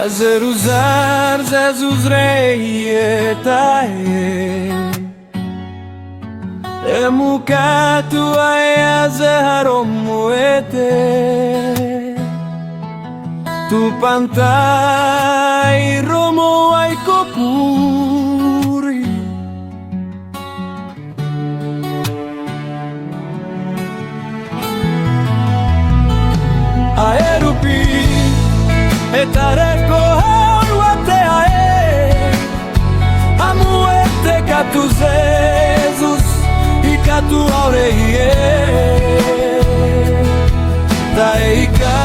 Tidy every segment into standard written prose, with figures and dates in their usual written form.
Fazer usar Jesus rei etae Emukatu ayaze romo Tupán romo aiko kury Aerupi etareko hauate ae Amuete katu Jesus e katu aureie Daika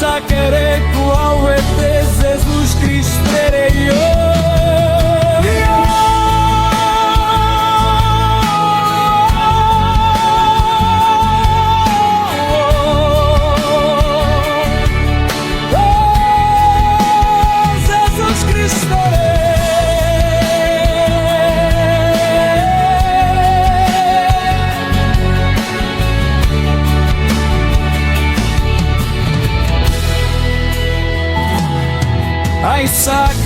Saquereco ao ET Jesus Cristo Jesus Cristo Ai, saca